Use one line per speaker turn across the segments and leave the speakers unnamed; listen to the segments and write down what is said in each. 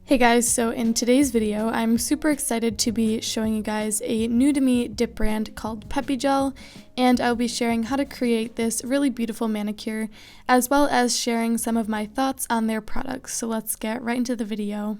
Hey guys, so in today's video, I'm super excited to be showing you guys a new to me dip brand called Peppi Gel, and I'll be sharing how to create this really beautiful manicure, as well as sharing some of my thoughts on their products. So let's get right into the video.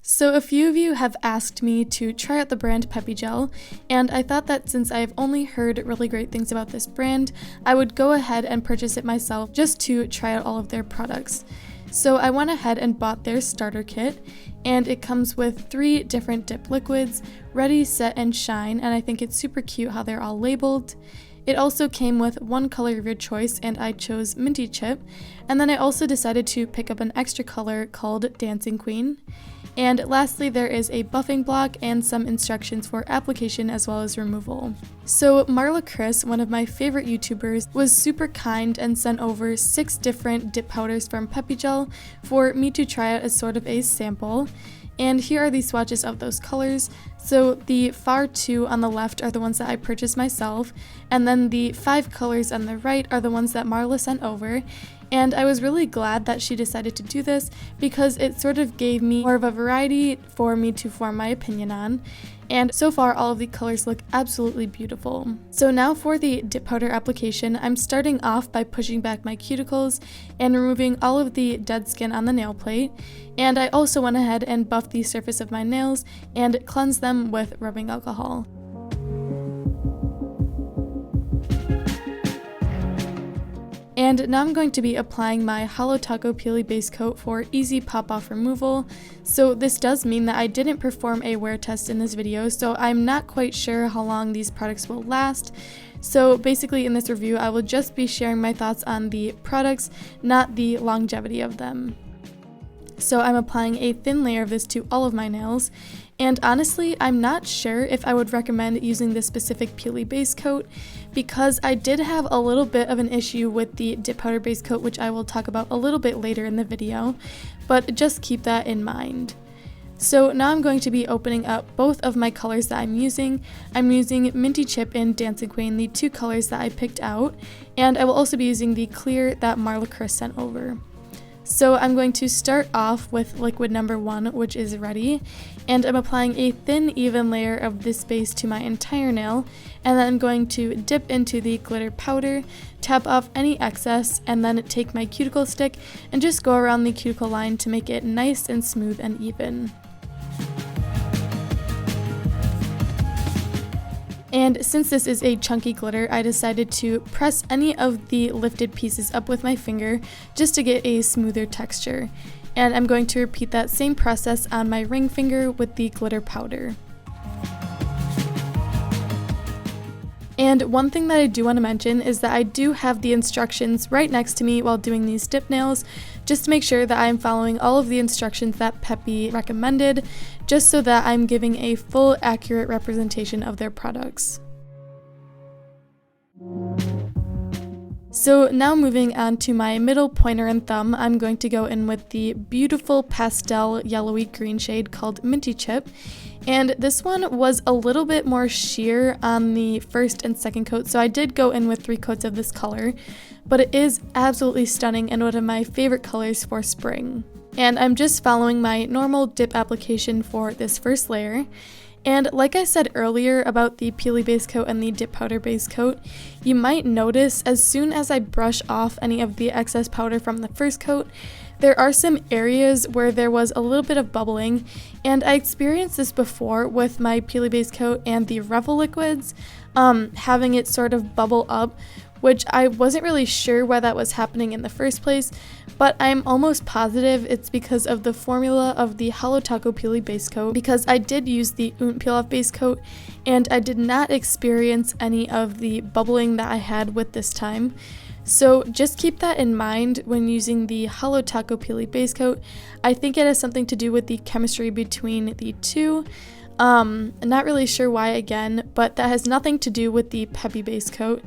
So a few of you have asked me to try out the brand Peppi Gel, and I thought that since I've only heard really great things about this brand, I would go ahead and purchase it myself just to try out all of their products. So I went ahead and bought their starter kit, and it comes with 3 different dip liquids, Ready, Set, and Shine, and I think it's super cute how they're all labeled. It also came with one color of your choice, and I chose Minty Chip, and then I also decided to pick up an extra color called Dancing Queen. And lastly, there is a buffing block and some instructions for application as well as removal. So Marla Chris, one of my favorite YouTubers, was super kind and sent over 6 different dip powders from Peppi Gel for me to try out as sort of a sample. And here are the swatches of those colors. So the far 2 on the left are the ones that I purchased myself, and then the 5 colors on the right are the ones that Marla sent over. And I was really glad that she decided to do this because it sort of gave me more of a variety for me to form my opinion on. And so far, all of the colors look absolutely beautiful. So now for the dip powder application, I'm starting off by pushing back my cuticles and removing all of the dead skin on the nail plate. And I also went ahead and buffed the surface of my nails and cleansed them with rubbing alcohol. And now I'm going to be applying my Holo Taco Peely Base Coat for easy pop-off removal. So this does mean that I didn't perform a wear test in this video, so I'm not quite sure how long these products will last. So basically in this review, I will just be sharing my thoughts on the products, not the longevity of them. So I'm applying a thin layer of this to all of my nails, and honestly, I'm not sure if I would recommend using this specific Peely base coat because I did have a little bit of an issue with the dip powder base coat, which I will talk about a little bit later in the video, but just keep that in mind. So now I'm going to be opening up both of my colors that I'm using. I'm using Minty Chip and Dancing Queen, the 2 colors that I picked out, and I will also be using the clear that Marla Chris sent over. So I'm going to start off with liquid number 1, which is Ready, and I'm applying a thin, even layer of this base to my entire nail, and then I'm going to dip into the glitter powder, tap off any excess, and then take my cuticle stick and just go around the cuticle line to make it nice and smooth and even. And since this is a chunky glitter, I decided to press any of the lifted pieces up with my finger just to get a smoother texture. And I'm going to repeat that same process on my ring finger with the glitter powder. And one thing that I do want to mention is that I do have the instructions right next to me while doing these dip nails, just to make sure that I'm following all of the instructions that Peppi recommended, just so that I'm giving a full, accurate representation of their products. So now moving on to my middle pointer and thumb, I'm going to go in with the beautiful pastel yellowy green shade called Minty Chip. And this one was a little bit more sheer on the first and second coat, so I did go in with 3 coats of this color, but it is absolutely stunning and one of my favorite colors for spring. And I'm just following my normal dip application for this first layer. And like I said earlier about the Peely base coat and the dip powder base coat, you might notice as soon as I brush off any of the excess powder from the first coat, there are some areas where there was a little bit of bubbling, and I experienced this before with my Peely base coat and the Referral liquids, having it sort of bubble up, which I wasn't really sure why that was happening in the first place, but I'm almost positive it's because of the formula of the Holo Taco Peely base coat, because I did use the Peel Off base coat, and I did not experience any of the bubbling that I had with this time. So just keep that in mind when using the Holo Taco Peely base coat. I think it has something to do with the chemistry between the 2. Not really sure why again, but that has nothing to do with the Peppi base coat.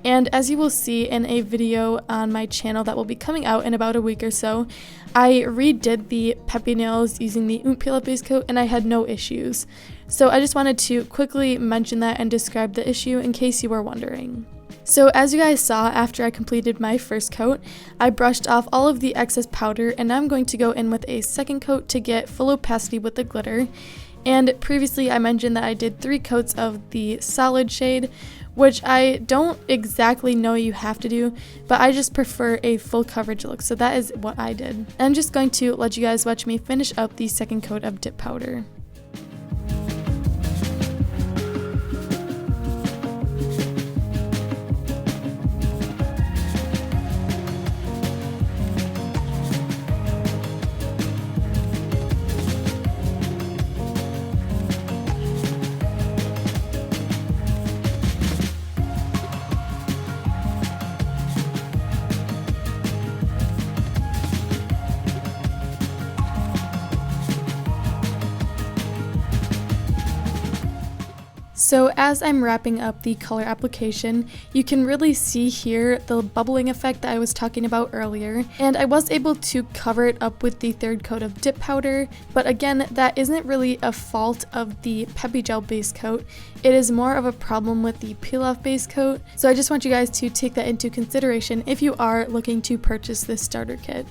And as you will see in a video on my channel that will be coming out in about a week or so, I redid the Peppi nails using the Peel Off base coat and I had no issues. So I just wanted to quickly mention that and describe the issue in case you were wondering. So as you guys saw, after I completed my first coat, I brushed off all of the excess powder, and now I'm going to go in with a second coat to get full opacity with the glitter. And previously I mentioned that I did 3 coats of the solid shade, which I don't exactly know you have to do, but I just prefer a full coverage look, so that is what I did. I'm just going to let you guys watch me finish up the second coat of dip powder. So as I'm wrapping up the color application, you can really see here the bubbling effect that I was talking about earlier, and I was able to cover it up with the third coat of dip powder, but again, that isn't really a fault of the Peppy Gel base coat. It is more of a problem with the peel-off base coat, so I just want you guys to take that into consideration if you are looking to purchase this starter kit.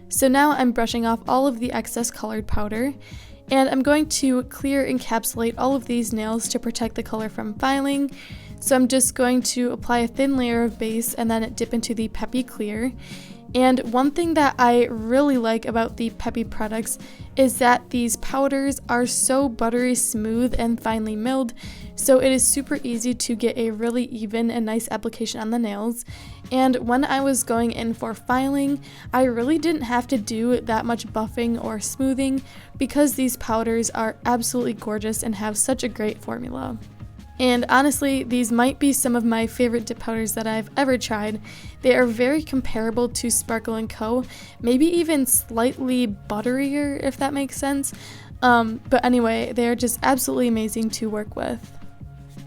So now I'm brushing off all of the excess colored powder, and I'm going to clear encapsulate all of these nails to protect the color from filing. So I'm just going to apply a thin layer of base and then dip into the Peppy Clear. And one thing that I really like about the Peppy products is that these powders are so buttery smooth and finely milled, so it is super easy to get a really even and nice application on the nails. And when I was going in for filing, I really didn't have to do that much buffing or smoothing because these powders are absolutely gorgeous and have such a great formula. And honestly, these might be some of my favorite dip powders that I've ever tried. They are very comparable to Sparkle & Co., maybe even slightly butterier, if that makes sense. But anyway, they are just absolutely amazing to work with.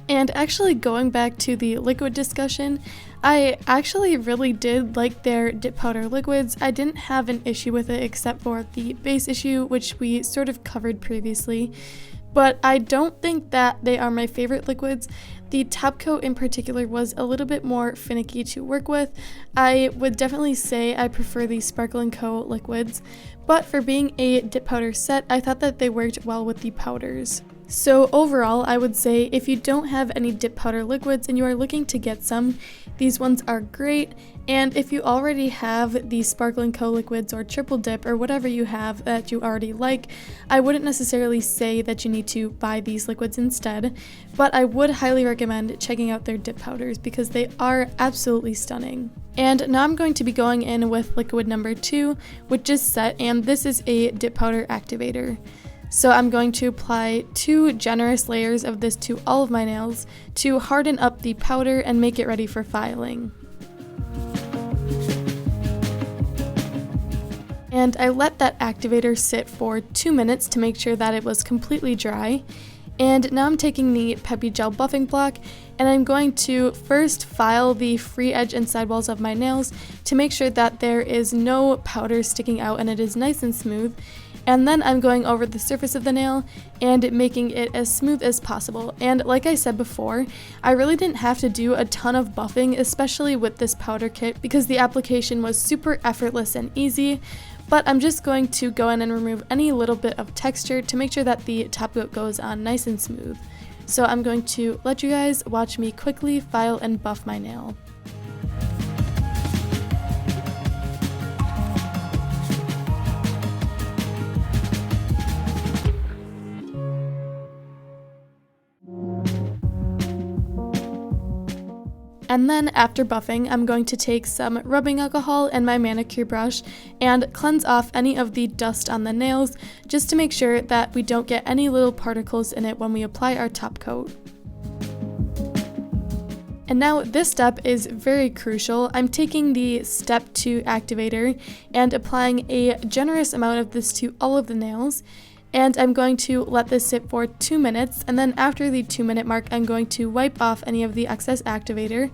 And actually, going back to the liquid discussion, I actually really did like their dip powder liquids. I didn't have an issue with it except for the base issue, which we sort of covered previously. But I don't think that they are my favorite liquids. The top coat in particular was a little bit more finicky to work with. I would definitely say I prefer the Sparkle & Co. liquids, but for being a dip powder set, I thought that they worked well with the powders. So overall, I would say if you don't have any dip powder liquids and you are looking to get some, these ones are great. And if you already have the Sparkle & Co. liquids or triple dip or whatever you have that you already like, I wouldn't necessarily say that you need to buy these liquids instead, but I would highly recommend checking out their dip powders because they are absolutely stunning. And now I'm going to be going in with liquid number 2, which is set, and this is a dip powder activator. So I'm going to apply 2 generous layers of this to all of my nails to harden up the powder and make it ready for filing. And I let that activator sit for 2 minutes to make sure that it was completely dry. And now I'm taking the Peppy Gel buffing block and I'm going to first file the free edge and sidewalls of my nails to make sure that there is no powder sticking out and it is nice and smooth. And then I'm going over the surface of the nail and making it as smooth as possible. And like I said before, I really didn't have to do a ton of buffing, especially with this powder kit, because the application was super effortless and easy. But I'm just going to go in and remove any little bit of texture to make sure that the top coat goes on nice and smooth. So I'm going to let you guys watch me quickly file and buff my nail. And then after buffing, I'm going to take some rubbing alcohol and my manicure brush and cleanse off any of the dust on the nails just to make sure that we don't get any little particles in it when we apply our top coat. And now this step is very crucial. I'm taking the step 2 activator and applying a generous amount of this to all of the nails. And I'm going to let this sit for 2 minutes, and then after the 2-minute mark, I'm going to wipe off any of the excess activator.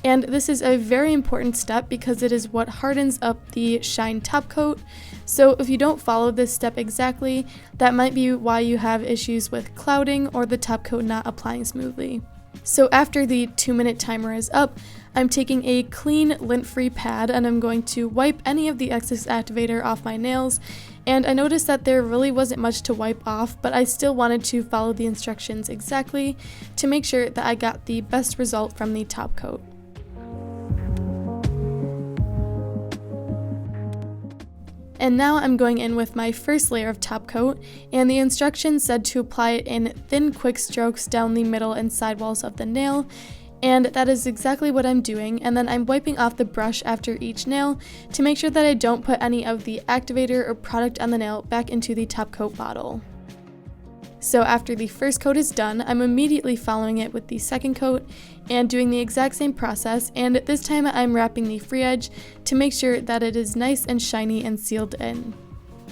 And this is a very important step because it is what hardens up the shine top coat. So if you don't follow this step exactly, that might be why you have issues with clouding or the top coat not applying smoothly. So after the 2-minute timer is up, I'm taking a clean lint-free pad and I'm going to wipe any of the excess activator off my nails. And I noticed that there really wasn't much to wipe off, but I still wanted to follow the instructions exactly to make sure that I got the best result from the top coat. And now I'm going in with my first layer of top coat, and the instructions said to apply it in thin quick strokes down the middle and sidewalls of the nail, and that is exactly what I'm doing. And then I'm wiping off the brush after each nail to make sure that I don't put any of the activator or product on the nail back into the top coat bottle. So after the first coat is done, I'm immediately following it with the second coat and doing the exact same process, and this time I'm wrapping the free edge to make sure that it is nice and shiny and sealed in.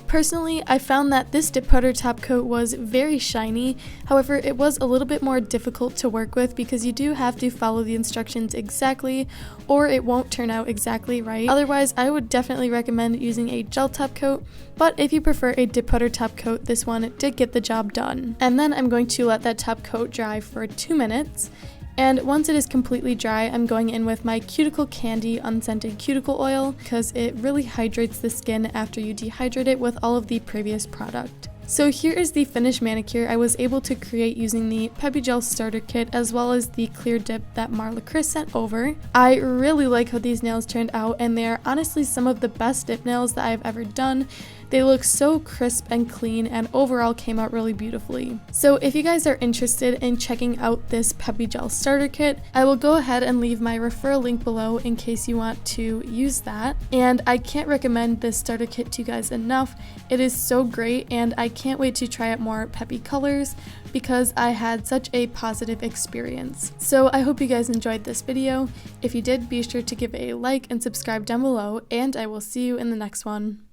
Personally, I found that this dip powder top coat was very shiny. However, it was a little bit more difficult to work with because you do have to follow the instructions exactly or it won't turn out exactly right. Otherwise, I would definitely recommend using a gel top coat, but if you prefer a dip powder top coat, this one did get the job done. And then I'm going to let that top coat dry for 2 minutes. And once it is completely dry, I'm going in with my Cuticle Candy unscented cuticle oil because it really hydrates the skin after you dehydrate it with all of the previous product. So here is the finished manicure I was able to create using the Peppi Gel Starter Kit as well as the clear dip that Marla Chris sent over. I really like how these nails turned out, and they are honestly some of the best dip nails that I've ever done. They look so crisp and clean and overall came out really beautifully. So if you guys are interested in checking out this Peppi Gel Starter Kit, I will go ahead and leave my referral link below in case you want to use that. And I can't recommend this starter kit to you guys enough. It is so great, and I can't wait to try out more Peppi colors because I had such a positive experience. So I hope you guys enjoyed this video. If you did, be sure to give it a like and subscribe down below, and I will see you in the next one.